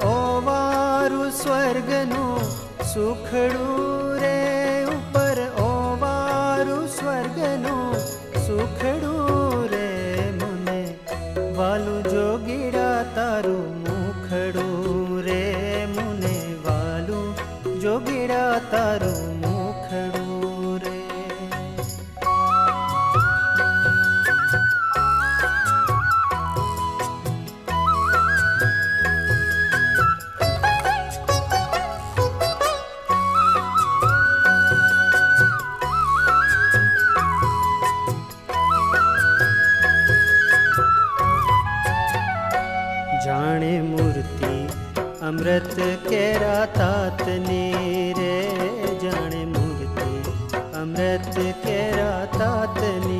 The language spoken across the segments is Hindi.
ओवारु स्वर्गनु सुखड़ू रे, ऊपर ओवारु स्वर्गनु सुखड़ू रे, मुने वालू जोगीड़ा तारू मुखड़ू रे, मुने वालू जोगीड़ा तारू मुखड़ू रे। जाने मूर्ति अमृत केरा तातनी रे, जाने मूर्ति अमृत केरा तातनी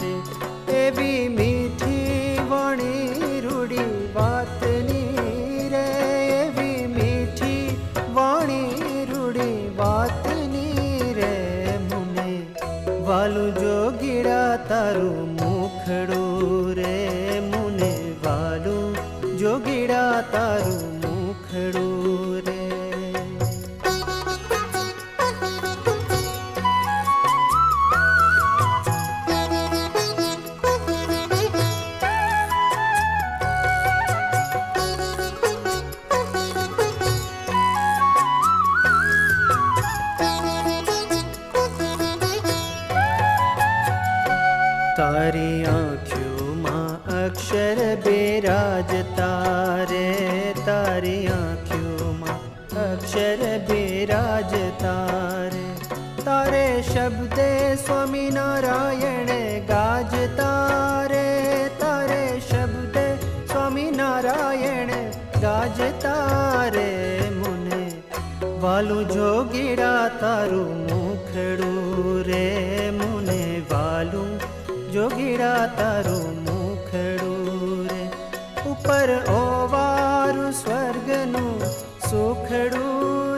रे, एवी मीठी वाणी रूड़ी बातनी रे, एवी मीठी वाणी रूड़ी बातनी रे, मुने वालू जोगीड़ा तारू मुखड़ू रे, मुने वालू जोगीड़ा तारू मुखड़ू रे। तारी आँखों माँ अक्षर बिराजता रे, तारी आँखों माँ अक्षर बिराजता रे, तारे शब्दे स्वामी नारायण गाजता रे, तारे शब्दे स्वामी नारायण गाजता रे, मुने वालू जोगीड़ा तारू मुखड़ू रे, मुने वालू जोगीड़ा तारू मुखड़ू रे, ऊपर ओवारु स्वर्गनु सुखड़ू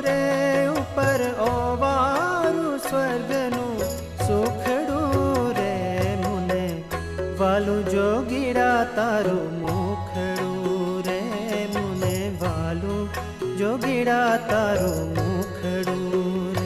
रे, ऊपर ओवारु स्वर्गनु सुखड़ू रे, मुने वालू जोगीड़ा तारू मुखड़ू रे, मुने वालू जोगीड़ा तारू मुखड़ू रे।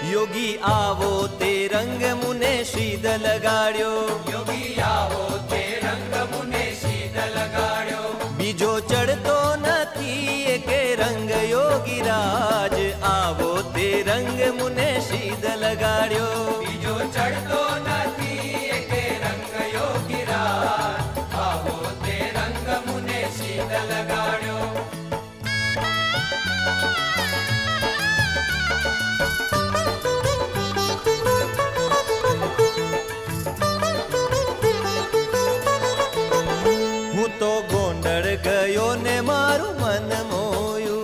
योगी आवो ते रंग मुने शीद लगाड्यो, योगी आवो ते रंग मुने शीद लगाड्यो, बीजो चढ़तो नथी एके रंग योगी राज आवो ते रंग मुने शीद लगाड्यो, बीजो चढ़तो नथी एके रंग योगी राज आवो ते रंग मुने शीद लगाड्यो। तो गोंडल गयो ने मारू मन मोयू,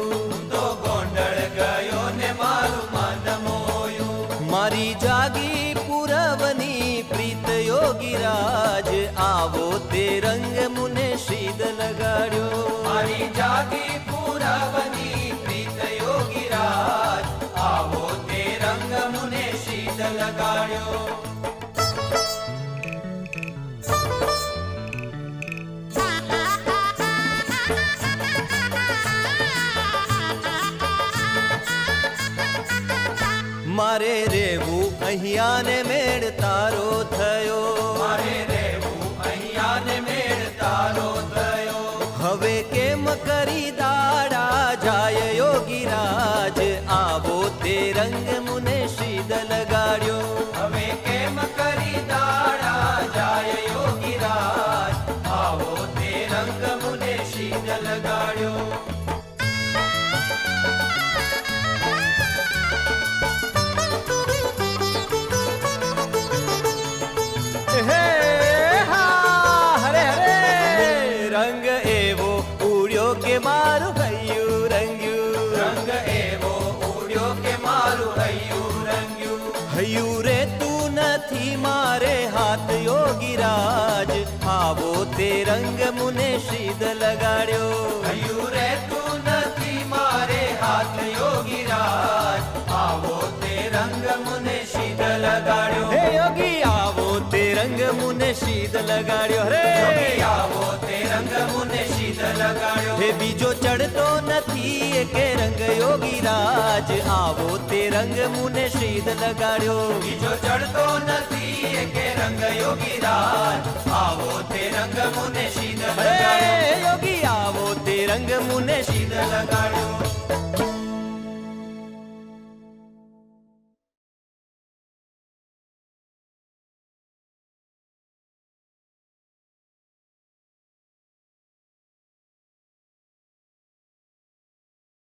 तो गोंडल गयो ने मारू मन मोयू, मारी जागी पुरवनी प्रीत योगी राज आवो ते रंग मुने शीद लगाड्यो, मारी जागी पुरवनी प्रीत योगी राज आवो ते रंग मुने शीद लगाड्यो। मारे रेवू अहिया ने मेड़ तारो थयो, मारे रेवू अहिया ने मेड़ तारो थयो, हवे केम करी दाड़ा जाय योगी राज आवो ते रंग मुने शीद लगाड्यो, हवे केम करी दाड़ा जाय योगी राज आवो ते रंग मुने शीद लगाड्यो। रंग एवो उड़्यो के मारू हयू रंग्यू, रंग एवो उड़्यो के मारू हयू નથી મારે હાથ યોગીરાજ આવો તે રંગ મુને શીદ લગાડ્યો કયું રહેતું નથી મારે હાથ યોગીરાજ આવો તે રંગ મુને શીદ લગાડ્યો હે યોગી આવો તે રંગ મુને શીદ લગાડ્યો રે યોગી આવો તે રંગ મુને શીદ લગાડ્યો હે બીજો ચડતો નથી કે રંગ યોગીરાજ આવો તે રંગ મુને શીદ લગાડ્યો બીજો ચડતો નથી કે રંગ યોગીરાજ આવો તે રંગ મુને શીદ